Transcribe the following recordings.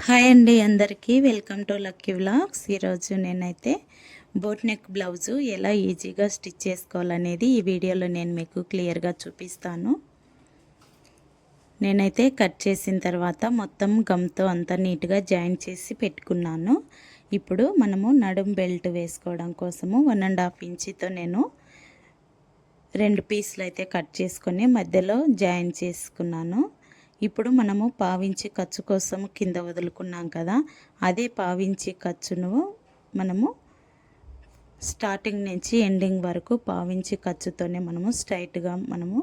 Hi అండి అందరికీ welcome to lucky vlogs. ఈరోజు నేనైతే బోట్ నెక్ బ్లౌజు ఎలా ఈజీగా స్టిచ్ చేసుకోవాలనేది ఈ వీడియోలో నేను మీకు క్లియర్గా చూపిస్తాను. నేనైతే కట్ చేసిన తర్వాత మొత్తం గమ్తో అంతా నీట్గా జాయిన్ చేసి పెట్టుకున్నాను. ఇప్పుడు మనము నడుం బెల్ట్ వేసుకోవడం కోసము 1.5 ఇంచుతో నేను 2 పీసులు అయితే కట్ చేసుకొని మధ్యలో జాయిన్ చేసుకున్నాను. ఇప్పుడు మనము పావించి ఖర్చు కోసం కింద వదులుకున్నాం కదా, అదే పావించి ఖర్చును మనము స్టార్టింగ్ నుంచి ఎండింగ్ వరకు పావించి ఖర్చుతోనే మనము స్ట్రైట్గా మనము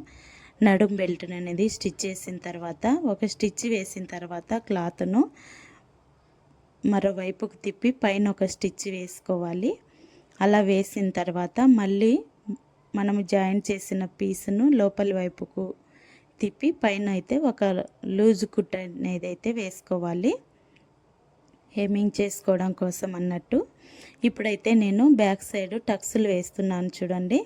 నడుం బెల్ట్ అనేది స్టిచ్ చేసిన తర్వాత, ఒక స్టిచ్ వేసిన తర్వాత క్లాత్ను మరోవైపుకు తిప్పి పైన ఒక స్టిచ్ వేసుకోవాలి. అలా వేసిన తర్వాత మళ్ళీ మనము జాయిన్ చేసిన పీసును లోపలి వైపుకు తిప్పి పైన అయితే ఒక లూజ్ కుట్ అనేది అయితే వేసుకోవాలి, హెమ్మింగ్ చేసుకోవడం కోసం అన్నట్టు. ఇప్పుడైతే నేను బ్యాక్ సైడ్ టక్స్లు వేస్తున్నాను చూడండి.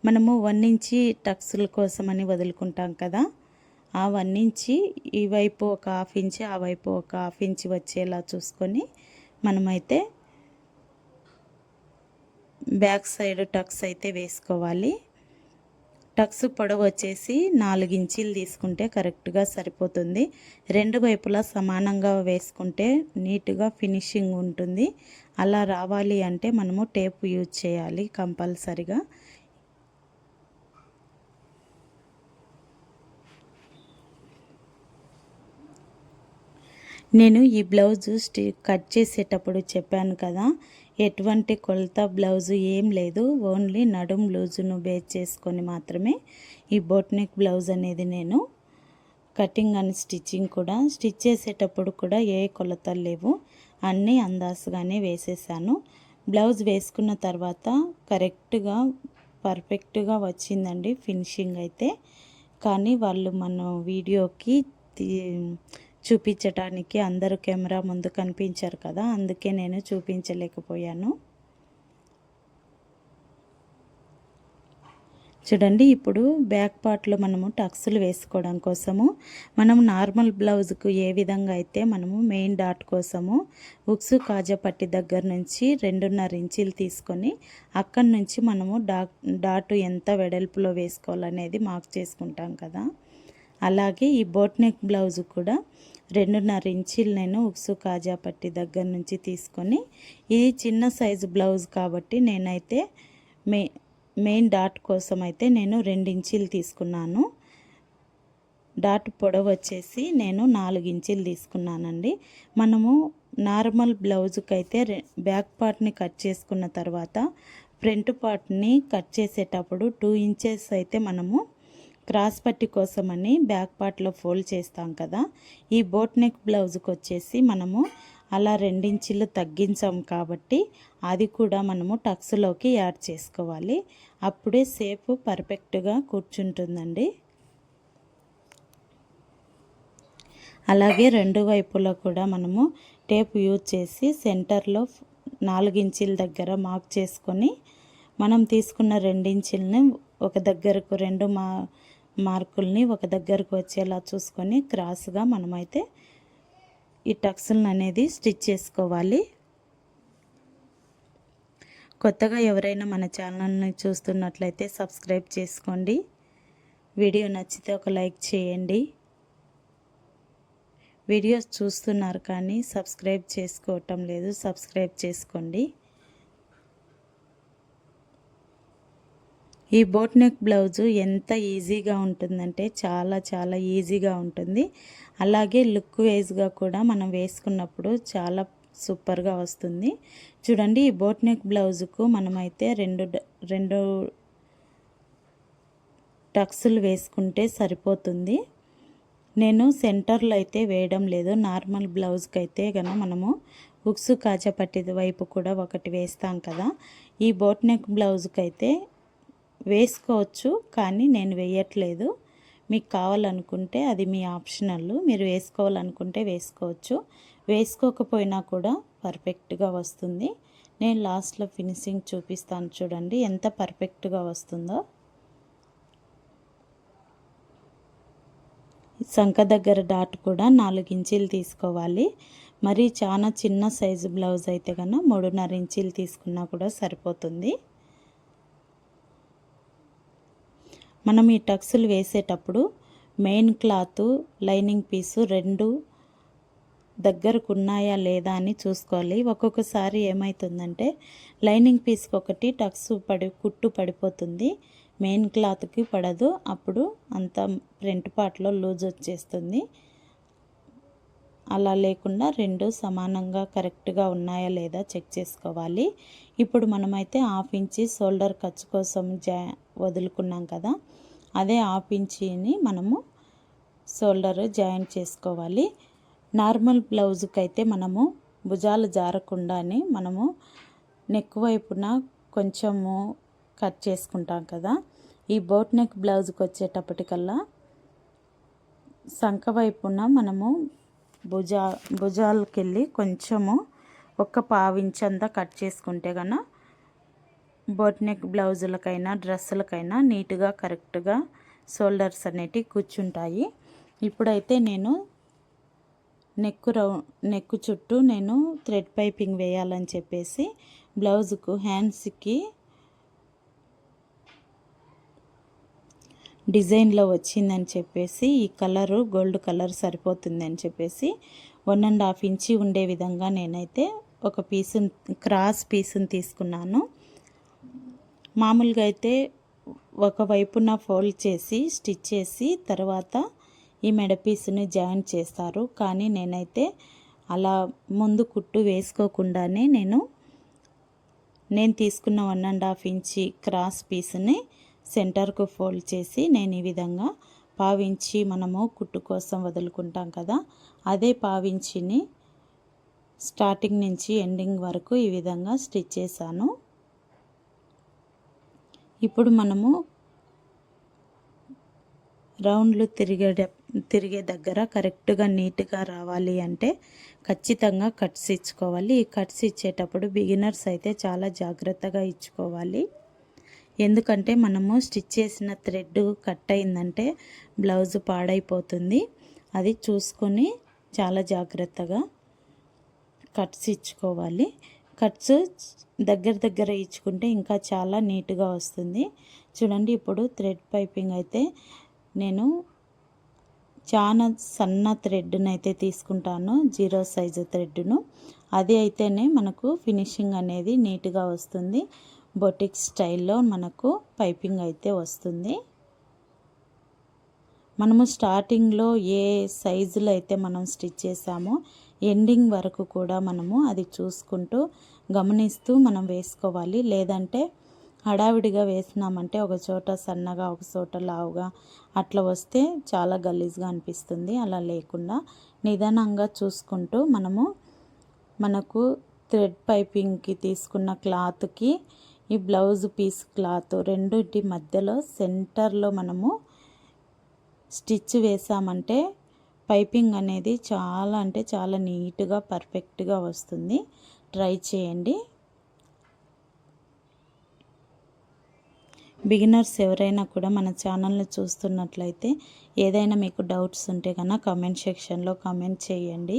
మనము 1 ఇంచి టక్స్ల కోసం అని వదులుకుంటాం కదా, ఆ 1 ఇంచి ఈ వైపు ఒక 1/2 ఇంచి, ఆ వైపు ఒక 1/2 ఇంచి వచ్చేలా చూసుకొని మనమైతే బ్యాక్ సైడ్ టక్స్ అయితే వేసుకోవాలి. టక్స్ పొడవు వచ్చేసి 4 ఇంచీలు తీసుకుంటే కరెక్ట్గా సరిపోతుంది. రెండు వైపులా సమానంగా వేసుకుంటే నీట్గా ఫినిషింగ్ ఉంటుంది. అలా రావాలి అంటే మనము టేప్ యూజ్ చేయాలి కంపల్సరిగా. నేను ఈ బ్లౌజు కట్ చేసేటప్పుడు చెప్పాను కదా, ఎటువంటి కొలత బ్లౌజు ఏం లేదు, ఓన్లీ నడుం లూజును బేస్ చేసుకొని మాత్రమే ఈ బోట్ నెక్ బ్లౌజ్ అనేది నేను కటింగ్ అండ్ స్టిచ్చింగ్ కూడా స్టిచ్ చేసేటప్పుడు కూడా ఏ కొలతలు లేవు, అన్నీ అందాజుగానే వేసేసాను. బ్లౌజ్ వేసుకున్న తర్వాత కరెక్ట్గా పర్ఫెక్ట్గా వచ్చిందండి ఫినిషింగ్ అయితే. కానీ వాళ్ళు మన వీడియోకి చూపించటానికి అందరూ కెమెరా ముందు కనిపించారు కదా, అందుకే నేను చూపించలేకపోయాను. చూడండి, ఇప్పుడు బ్యాక్ పార్ట్లో మనము టక్స్లు వేసుకోవడం కోసము మనం నార్మల్ బ్లౌజ్కు ఏ విధంగా అయితే మనము మెయిన్ డాట్ కోసము ఉక్సు కాజా పట్టి దగ్గర నుంచి 2.5 ఇంచీలు తీసుకొని అక్కడి నుంచి మనము డాట్ ఎంత వెడల్పులో వేసుకోవాలనేది మార్క్ చేసుకుంటాం కదా, అలాగే ఈ బోట్ నెక్ బ్లౌజ్ కూడా 2.5 ఇంచీలు నేను ఉక్సు కాజా పట్టి దగ్గర నుంచి తీసుకొని, ఇది చిన్న సైజు బ్లౌజ్ కాబట్టి నేనైతే మెయిన్ డాట్ కోసం అయితే నేను 2 ఇంచీలు తీసుకున్నాను. డాట్ పొడవు వచ్చేసి నేను 4 ఇంచీలు తీసుకున్నానండి. మనము నార్మల్ బ్లౌజ్కి అయితే బ్యాక్ పార్ట్ని కట్ చేసుకున్న తర్వాత ఫ్రంట్ పార్ట్ని కట్ చేసేటప్పుడు 2 ఇంచెస్ అయితే మనము క్రాస్ పట్టి కోసమని బ్యాక్ పార్ట్లో ఫోల్డ్ చేస్తాం కదా, ఈ బోట్ నెక్ బ్లౌజ్కి వచ్చేసి మనము అలా 2 ఇంచీలు తగ్గించాం కాబట్టి అది కూడా మనము టక్స్లోకి యాడ్ చేసుకోవాలి. అప్పుడే షేప్ పర్ఫెక్ట్గా కూర్చుంటుందండి. అలాగే రెండు వైపులా కూడా మనము టేప్ యూజ్ చేసి సెంటర్లో 4 ఇంచీల దగ్గర మార్క్ చేసుకొని మనం తీసుకున్న 2 ఇంచీలని ఒక దగ్గరకు 2 మార్కుల్ని ఒక దగ్గరకు వచ్చేలా చూసుకొని క్రాస్గా మనమైతే ఈ టక్స్లను అనేది స్టిచ్ చేసుకోవాలి. కొత్తగా ఎవరైనా మన ఛానల్ని చూస్తున్నట్లయితే సబ్స్క్రైబ్ చేసుకోండి. వీడియో నచ్చితే ఒక లైక్ చేయండి. వీడియోస్ చూస్తున్నారు కానీ సబ్స్క్రైబ్ చేసుకోవటం లేదు, సబ్స్క్రైబ్ చేసుకోండి. ఈ బోట్ నెక్ బ్లౌజు ఎంత ఈజీగా ఉంటుందంటే చాలా చాలా ఈజీగా ఉంటుంది. అలాగే లుక్ వైజ్గా కూడా మనం వేసుకున్నప్పుడు చాలా సూపర్గా వస్తుంది. చూడండి, ఈ బోట్ నెక్ బ్లౌజుకు మనమైతే రెండు టక్స్లు వేసుకుంటే సరిపోతుంది. నేను సెంటర్లో అయితే వేయడం లేదు. నార్మల్ బ్లౌజ్కి అయితే కనుక మనము ఉక్సు కాజా పట్టి వైపు కూడా ఒకటి వేస్తాం కదా, ఈ బోట్ నెక్ బ్లౌజ్కి అయితే వేసుకోవచ్చు కానీ నేను వేయట్లేదు. మీకు కావాలనుకుంటే అది మీ ఆప్షనల్, మీరు వేసుకోవాలనుకుంటే వేసుకోవచ్చు, వేసుకోకపోయినా కూడా పర్ఫెక్ట్గా వస్తుంది. నేను లాస్ట్లో ఫినిషింగ్ చూపిస్తాను చూడండి ఎంత పర్ఫెక్ట్గా వస్తుందో. సంక దగ్గర డాట్ కూడా 4 ఇంచీలు తీసుకోవాలి. మరి చాలా చిన్న సైజు బ్లౌజ్ అయితే కన్నా 3.5 ఇంచీలు తీసుకున్నా కూడా సరిపోతుంది. మనం ఈ టక్స్లు వేసేటప్పుడు మెయిన్ క్లాత్ లైనింగ్ పీసు 2 దగ్గరకు ఉన్నాయా లేదా అని చూసుకోవాలి. ఒక్కొక్కసారి ఏమవుతుందంటే లైనింగ్ పీస్కి ఒకటి టక్స్ కుట్టు పడిపోతుంది, మెయిన్ క్లాత్కి పడదు. అప్పుడు అంత ఫ్రంట్ పార్ట్లో లూజ్ వచ్చేస్తుంది. అలా లేకుండా 2 సమానంగా కరెక్ట్గా ఉన్నాయా లేదా చెక్ చేసుకోవాలి. ఇప్పుడు మనమైతే 1/2 ఇంచి షోల్డర్ ఖర్చు కోసం వదులుకున్నాం కదా, అదే 1/2 ఇంచిని మనము షోల్డర్ జాయింట్ చేసుకోవాలి. నార్మల్ బ్లౌజ్కి అయితే మనము భుజాలు జారకుండానే మనము నెక్ వైపున కొంచెము కట్ చేసుకుంటాం కదా. ఈ బోట్ నెక్ బ్లౌజ్కి వచ్చేటప్పటికల్లా సంక వైపున మనము భుజాలకి వెళ్ళి కొంచెము ఒక 1/2 ఇంచ్ అంతా కట్ చేసుకుంటే కన్నా బోట్ నెక్ బ్లౌజులకైనా డ్రెస్సులకైనా నీట్గా కరెక్ట్గా షోల్డర్స్ అనేటివి కూర్చుంటాయి. ఇప్పుడైతే నేను నెక్ చుట్టూ నేను థ్రెడ్ పైపింగ్ వేయాలని చెప్పేసి బ్లౌజుకు హ్యాండ్స్కి డిజైన్లో వచ్చిందని చెప్పేసి ఈ కలరు గోల్డ్ కలర్ సరిపోతుందని చెప్పేసి 1.5 ఇంచి ఉండే విధంగా నేనైతే ఒక క్రాస్ పీసుని తీసుకున్నాను. మామూలుగా అయితే ఒకవైపున ఫోల్డ్ చేసి స్టిచ్ చేసి తర్వాత ఈ మెడ పీసుని జాయింట్ చేస్తారు. కానీ నేనైతే అలా ముందు కుట్టు వేసుకోకుండానే నేను తీసుకున్న 1.5 ఇంచి క్రాస్ పీస్ని సెంటర్కు ఫోల్డ్ చేసి నేను ఈ విధంగా 1/2 ఇంచి మనము కుట్టు కోసం వదులుకుంటాం కదా, అదే 1/2 ఇంచిని స్టార్టింగ్ నుంచి ఎండింగ్ వరకు ఈ విధంగా స్టిచ్ చేశాను. ఇప్పుడు మనము రౌండ్లు తిరిగే దగ్గర కరెక్ట్గా నీట్గా రావాలి అంటే ఖచ్చితంగా కట్స్ ఇచ్చుకోవాలి. ఈ కట్స్ ఇచ్చేటప్పుడు బిగినర్స్ అయితే చాలా జాగ్రత్తగా ఇచ్చుకోవాలి. ఎందుకంటే మనము స్టిచ్ చేసిన థ్రెడ్ కట్ అయిందంటే బ్లౌజ్ పాడైపోతుంది. అది చూసుకొని చాలా జాగ్రత్తగా కట్స్ ఇచ్చుకోవాలి. కట్స్ దగ్గర ఇచ్చుకుంటే ఇంకా చాలా నీట్గా వస్తుంది. చూడండి, ఇప్పుడు థ్రెడ్ పైపింగ్ అయితే నేను చాలా సన్న థ్రెడ్ని అయితే తీసుకుంటాను, 0 సైజు థ్రెడ్ను. అది అయితేనే మనకు ఫినిషింగ్ అనేది నీట్గా వస్తుంది. బొటిక్ స్టైల్లో మనకు పైపింగ్ అయితే వస్తుంది. మనము స్టార్టింగ్లో ఏ సైజులో అయితే మనం స్టిచ్ చేసామో ఎండింగ్ వరకు కూడా మనము అది చూసుకుంటూ గమనిస్తూ మనం వేసుకోవాలి. లేదంటే హడావిడిగా వేసినామంటే ఒక చోట సన్నగా ఒక చోట లావుగా అట్లా వస్తే చాలా గలీజ్గా అనిపిస్తుంది. అలా లేకుండా నిదానంగా చూసుకుంటూ మనకు థ్రెడ్ పైపింగ్కి తీసుకున్న క్లాత్కి ఈ బ్లౌజ్ పీస్ క్లాత్ రెండింటి మధ్యలో సెంటర్లో మనము స్టిచ్ వేసామంటే పైపింగ్ అనేది చాలా అంటే చాలా నీట్గా పర్ఫెక్ట్గా వస్తుంది. ట్రై చేయండి. బిగినర్స్ ఎవరైనా కూడా మన ఛానల్ని చూస్తున్నట్లయితే ఏదైనా మీకు డౌట్స్ ఉంటే కనుక కామెంట్ సెక్షన్లో కామెంట్ చేయండి.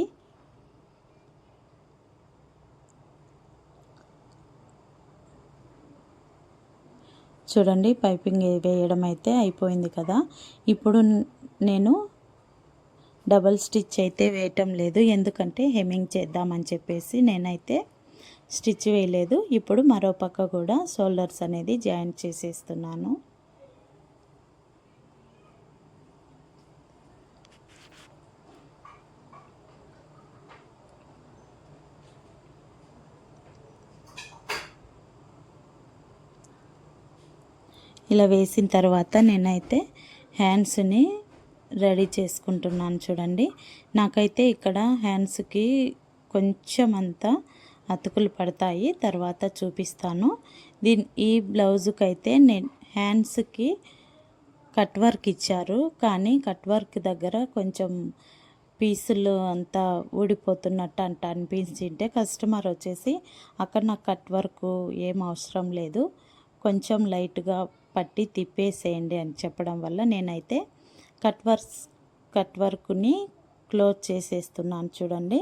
చూడండి, పైపింగ్ వేయడం అయితే అయిపోయింది కదా. ఇప్పుడు నేను డబల్ స్టిచ్ అయితే వేయటం లేదు, ఎందుకంటే హెమ్మింగ్ చేద్దామని చెప్పేసి నేనైతే స్టిచ్ వేయలేదు. ఇప్పుడు మరో పక్క కూడా షోల్డర్స్ అనేది జాయింట్ చేసేస్తున్నాను. ఇలా వేసిన తర్వాత నేనైతే హ్యాండ్స్ని రెడీ చేసుకుంటున్నాను. చూడండి, నాకైతే ఇక్కడ హ్యాండ్స్కి కొంచెం అంతా అతుకులు పడతాయి, తర్వాత చూపిస్తాను. ఈ బ్లౌజుకి అయితే నేను హ్యాండ్స్కి కట్ వర్క్ ఇచ్చారు, కానీ కట్ వర్క్ దగ్గర కొంచెం పీసులు అంతా ఊడిపోతున్నట్టు అనిపించింటే కస్టమర్ వచ్చేసి అక్కడ నాకు కట్ వర్క్ ఏం అవసరం లేదు, కొంచెం లైట్గా పట్టి తిప్పేసేయండి అని చెప్పడం వల్ల నేనైతే కట్ కట్ వర్క్ని క్లోజ్ చేసేస్తున్నాను చూడండి.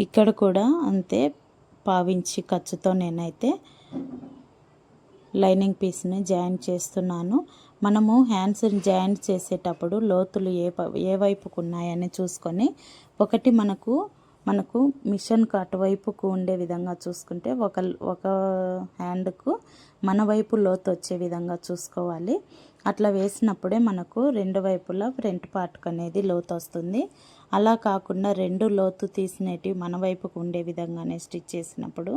ఇక్కడ కూడా అంతే, పావించి ఖర్చుతో నేనైతే లైనింగ్ పీస్ని జాయిన్ చేస్తున్నాను. మనము హ్యాండ్స్ని జాయిన్ చేసేటప్పుడు లోతులు ఏ వైపుకు ఉన్నాయని చూసుకొని, ఒకటి మనకు మిషన్కు అటువైపుకు ఉండే విధంగా చూసుకుంటే ఒక హ్యాండ్కు మన వైపు లోతు వచ్చే విధంగా చూసుకోవాలి. అట్లా వేసినప్పుడే మనకు రెండు వైపులా ఫ్రంట్ పార్ట్కి అనేది లోతు వస్తుంది. అలా కాకుండా రెండు లోతు తీసినవి మన వైపుకు ఉండే విధంగానే స్టిచ్ చేసినప్పుడు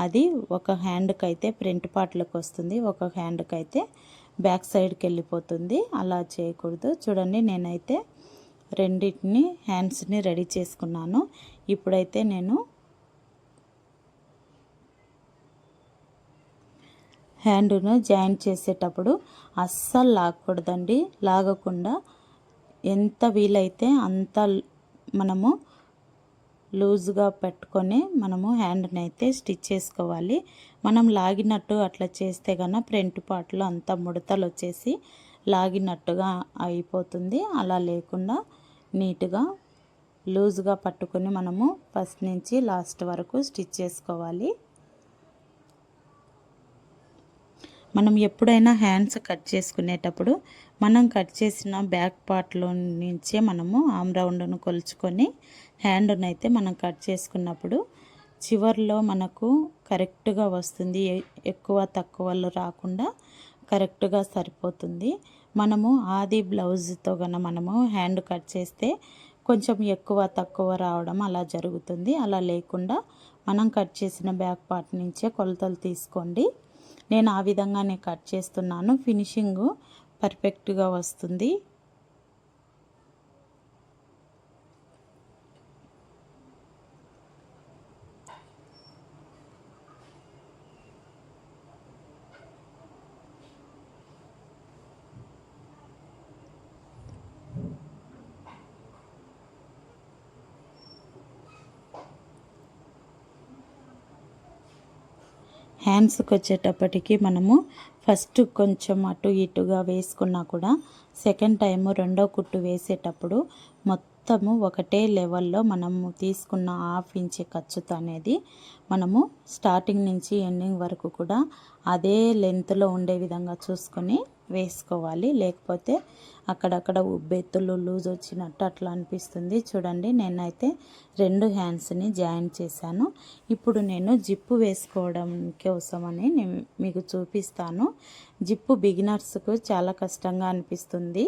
అది ఒక హ్యాండ్కి అయితే ఫ్రంట్ పార్ట్లోకి వస్తుంది, ఒక హ్యాండ్కి అయితే బ్యాక్ సైడ్కి వెళ్ళిపోతుంది. అలా చేయకూడదు. చూడండి, నేనైతే రెండింటిని హ్యాండ్స్ని రెడీ చేసుకున్నాను. ఇప్పుడైతే నేను హ్యాండ్ను జాయిన్ చేసేటప్పుడు అస్సలు లాగకూడదండి. లాగకుండా ఎంత వీలైతే అంత మనము లూజ్గా పెట్టుకొని మనము హ్యాండ్ని అయితే స్టిచ్ చేసుకోవాలి. మనం లాగినట్టు అట్లా చేస్తే కన్నా ఫ్రంట్ పార్ట్లో అంతా ముడతలు వచ్చేసి లాగినట్టుగా అయిపోతుంది. అలా లేకుండా నీట్గా లూజ్గా పట్టుకొని మనము ఫస్ట్ నుంచి లాస్ట్ వరకు స్టిచ్ చేసుకోవాలి. మనం ఎప్పుడైనా హ్యాండ్స్ కట్ చేసుకునేటప్పుడు మనం కట్ చేసిన బ్యాక్ పార్ట్లో నుంచే మనము ఆమ్ రౌండ్ను కొలుచుకొని హ్యాండ్ను అయితే మనం కట్ చేసుకున్నప్పుడు చివర్లో మనకు కరెక్ట్గా వస్తుంది. ఎక్కువ తక్కువలు రాకుండా కరెక్ట్గా సరిపోతుంది. మనము ఆది బ్లౌజ్తో కన్నా మనము హ్యాండ్ కట్ చేస్తే కొంచెం ఎక్కువ తక్కువ రావడం అలా జరుగుతుంది. అలా లేకుండా మనం కట్ చేసిన బ్యాక్ పార్ట్ నుంచే కొలతలు తీసుకోండి. నేను ఆ విధంగానే కట్ చేస్తున్నాను. ఫినిషింగ్ పర్ఫెక్ట్గా వస్తుంది. హ్యాండ్స్కి వచ్చేటప్పటికి మనము ఫస్ట్ కొంచెం అటు ఇటుగా వేసుకున్నా కూడా సెకండ్ టైము రెండో కుట్టు వేసేటప్పుడు మొత్తము ఒకటే లెవెల్లో మనము తీసుకున్న హాఫ్ ఇంచ్ ఖర్చుతో అనేది మనము స్టార్టింగ్ నుంచి ఎండింగ్ వరకు కూడా అదే లెంత్లో ఉండే విధంగా చూసుకొని వేసుకోవాలి. లేకపోతే అక్కడక్కడ ఉబ్బెత్తులు లూజ్ వచ్చినట్టు అట్లా అనిపిస్తుంది. చూడండి, నేనైతే రెండు హ్యాండ్స్ని జాయిన్ చేశాను. ఇప్పుడు నేను జిప్పు వేసుకోవడం కోసమని నేను మీకు చూపిస్తాను. జిప్పు బిగినర్స్కు చాలా కష్టంగా అనిపిస్తుంది,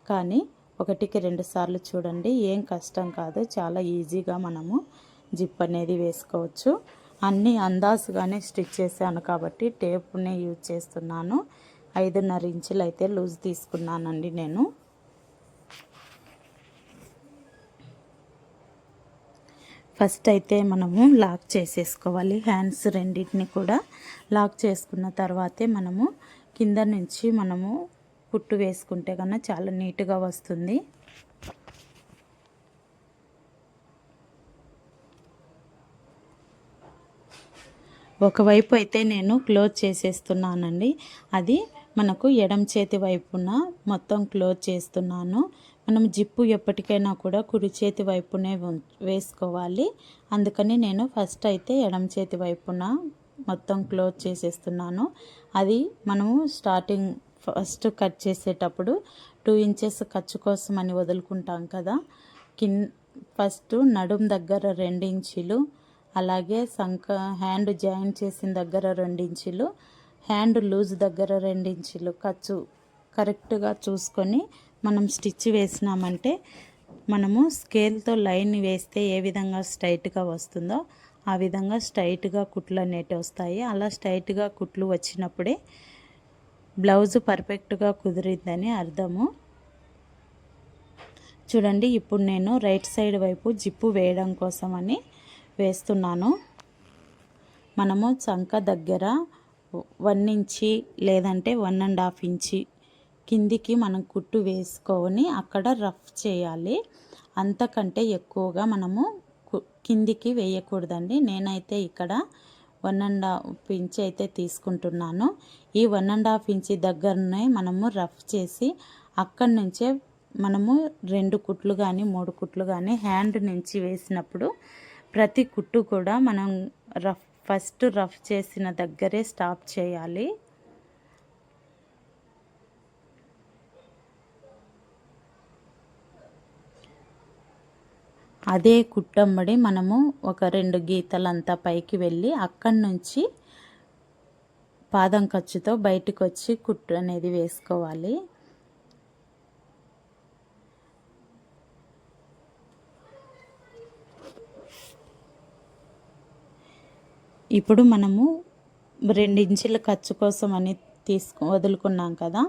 కానీ ఒకటికి రెండు సార్లు చూడండి, ఏం కష్టం కాదు. చాలా ఈజీగా మనము జిప్ అనేది వేసుకోవచ్చు. అన్నీ అందాజుగానే స్టిచ్ చేశాను కాబట్టి టేప్ని యూజ్ చేస్తున్నాను. 5.5 ఇంచులు అయితే లూజ్ తీసుకున్నానండి నేను. ఫస్ట్ అయితే మనము లాక్ చేసేసుకోవాలి. హ్యాండ్స్ రెండింటిని కూడా లాక్ చేసుకున్న తర్వాతే మనము కింద నుంచి మనము కుట్టు వేసుకుంటే కన్నా చాలా నీట్గా వస్తుంది. ఒకవైపు అయితే నేను క్లోజ్ చేసేస్తున్నానండి. అది మనకు ఎడమ చేతి వైపున మొత్తం క్లోజ్ చేస్తున్నాను. మనం జిప్పు ఎప్పటికైనా కూడా కుడి చేతి వైపునే వేసుకోవాలి. అందుకని నేను ఫస్ట్ అయితే ఎడమ చేతి వైపున మొత్తం క్లోజ్ చేసేస్తున్నాను. అది మనము స్టార్టింగ్ ఫస్ట్ కట్ చేసేటప్పుడు 2 ఇంచెస్ ఖర్చు కోసం అని వదులుకుంటాం కదా. ఫస్ట్ నడుం దగ్గర 2 ఇంచులు, అలాగే హ్యాండ్ జాయిన్ చేసిన దగ్గర 2 ఇంచులు, హ్యాండ్ లూజ్ దగ్గర 2 ఇంచులు ఖర్చు కరెక్ట్గా చూసుకొని మనం స్టిచ్ వేసినామంటే మనము స్కేల్తో లైన్ వేస్తే ఏ విధంగా స్ట్రైట్గా వస్తుందో ఆ విధంగా స్ట్రైట్గా కుట్లు అనేటివి వస్తాయి. అలా స్ట్రైట్గా కుట్లు వచ్చినప్పుడే బ్లౌజ్ పర్ఫెక్ట్గా కుదిరిందని అర్థము. చూడండి, ఇప్పుడు నేను రైట్ సైడ్ వైపు జిప్పు వేయడం కోసమని వేస్తున్నాను. మనము చంక దగ్గర 1 ఇంచి లేదంటే 1.5 ఇంచి కిందికి మనం కుట్టు వేసుకొని అక్కడ రఫ్ చేయాలి. అంతకంటే ఎక్కువగా మనము కిందికి వేయకూడదండి. నేనైతే ఇక్కడ 1.5 ఇంచ్ అయితే తీసుకుంటున్నాను. ఈ 1.5 ఇంచ్ దగ్గరనే మనము రఫ్ చేసి అక్కడి నుంచే మనము 2 కుట్లు కానీ 3 కుట్లు కానీ హ్యాండ్ నుంచి వేసినప్పుడు ప్రతి కుట్టు కూడా మనం ఫస్ట్ రఫ్ చేసిన దగ్గరే స్టాప్ చేయాలి. అదే కుట్టంబడి మనము ఒక 2 గీతలంతా పైకి వెళ్ళి అక్కడి నుంచి పాదం ఖర్చుతో బయటకు వచ్చి కుట్టు అనేది వేసుకోవాలి. ఇప్పుడు మనము 2 ఇంచుల ఖర్చు కోసం అని వదులుకున్నాం కదా,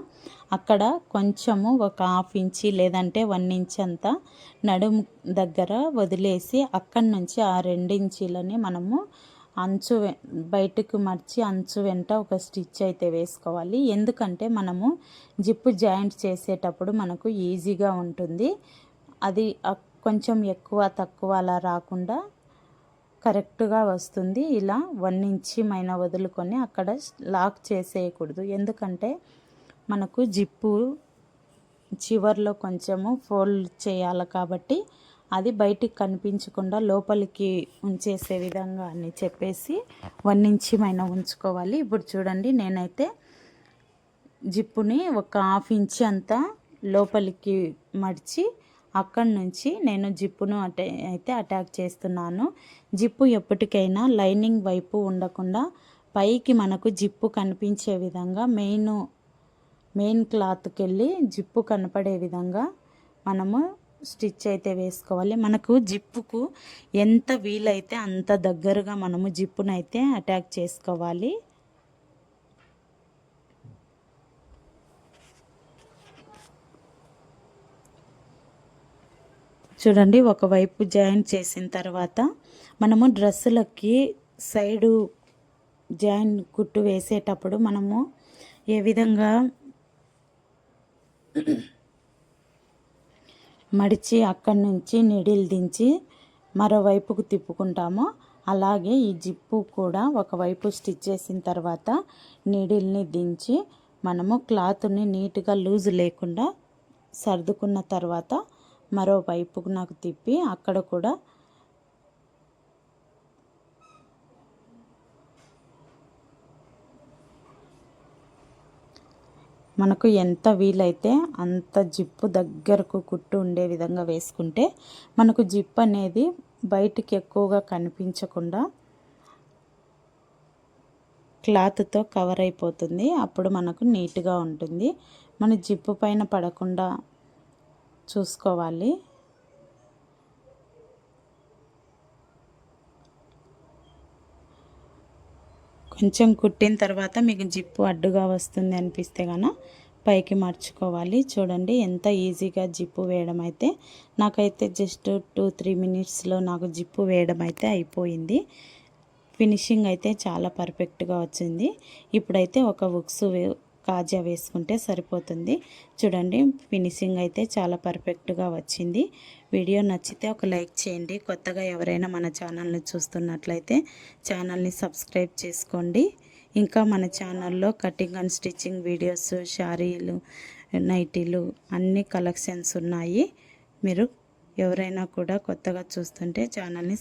అక్కడ కొంచెము ఒక 1/2 ఇంచి లేదంటే 1 ఇంచ్ అంతా నడుము దగ్గర వదిలేసి అక్కడి నుంచి ఆ 2 ఇంచీలని మనము అంచు బయటకు మర్చి అంచు వెంట ఒక స్టిచ్ అయితే వేసుకోవాలి. ఎందుకంటే మనము జిప్పు జాయింట్ చేసేటప్పుడు మనకు ఈజీగా ఉంటుంది. అది కొంచెం ఎక్కువ తక్కువ అలా రాకుండా కరెక్ట్గా వస్తుంది. ఇలా 1 ఇంచి మైన వదులుకొని అక్కడ లాక్ చేసేయకూడదు. ఎందుకంటే మనకు జిప్పు చివర్లో కొంచెము ఫోల్డ్ చేయాలి కాబట్టి అది బయటికి కనిపించకుండా లోపలికి ఉంచేసే విధంగా అని చెప్పేసి 1 ఇంచి మైన ఉంచుకోవాలి. ఇప్పుడు చూడండి, నేనైతే జిప్పుని ఒక 1/2 ఇంచి అంతా లోపలికి మడిచి అక్కడి నుంచి నేను జిప్పును అయితే అటాక్ చేస్తున్నాను. జిప్పు ఎప్పటికైనా లైనింగ్ వైపు ఉండకుండా పైకి మనకు జిప్పు కనిపించే విధంగా మెయిన్ క్లాత్కి వెళ్ళి జిప్పు కనపడే విధంగా మనము స్టిచ్ అయితే వేసుకోవాలి. మనకు జిప్పుకు ఎంత వీలైతే అంత దగ్గరగా మనము జిప్పునైతే అటాక్ చేసుకోవాలి. చూడండి, ఒకవైపు జాయిన్ చేసిన తర్వాత మనము డ్రెస్సులకి సైడు జాయిన్ కుట్టు వేసేటప్పుడు మనము ఏ విధంగా మడిచి అక్కడి నుంచి నీడిల్ దించి మరోవైపుకు తిప్పుకుంటామో అలాగే ఈ జిప్పు కూడా ఒకవైపు స్టిచ్ చేసిన తర్వాత నీడిల్ని దించి మనము క్లాత్ని నీట్గా లూజ్ లేకుండా సర్దుకున్న తర్వాత మరో వైపుకు నాకు తిప్పి అక్కడ కూడా మనకు ఎంత వీలైతే అంత జిప్పు దగ్గరకు కుట్టు ఉండే విధంగా వేసుకుంటే మనకు జిప్ అనేది బయటికి ఎక్కువగా కనిపించకుండా క్లాత్తో కవర్ అయిపోతుంది. అప్పుడు మనకు నీట్గా ఉంటుంది. మన జిప్పు పైన పడకుండా చూసుకోవాలి. కొంచెం కుట్టిన తర్వాత మీకు జిప్పు అడ్డుగా వస్తుంది అనిపిస్తే కనుక పైకి మర్చుకోవాలి. చూడండి ఎంత ఈజీగా జిప్పు వేయడం అయితే నాకైతే జస్ట్ 2-3 మినిట్స్లో నాకు జిప్పు వేయడం అయితే అయిపోయింది. ఫినిషింగ్ అయితే చాలా పర్ఫెక్ట్గా వచ్చింది. ఇప్పుడైతే ఒక ఉక్సు కాజా వేసుకుంటే సరిపోతుంది. చూడండి, ఫినిషింగ్ అయితే చాలా పర్ఫెక్ట్గా వచ్చింది. వీడియో నచ్చితే ఒక లైక్ చేయండి. కొత్తగా ఎవరైనా మన ఛానల్ని చూస్తున్నట్లయితే ఛానల్ని సబ్స్క్రైబ్ చేసుకోండి. ఇంకా మన ఛానల్లో కటింగ్ అండ్ స్టిచ్చింగ్ వీడియోస్, శారీలు, నైటీలు అన్ని కలెక్షన్స్ ఉన్నాయి. మీరు ఎవరైనా కూడా కొత్తగా చూస్తుంటే ఛానల్ని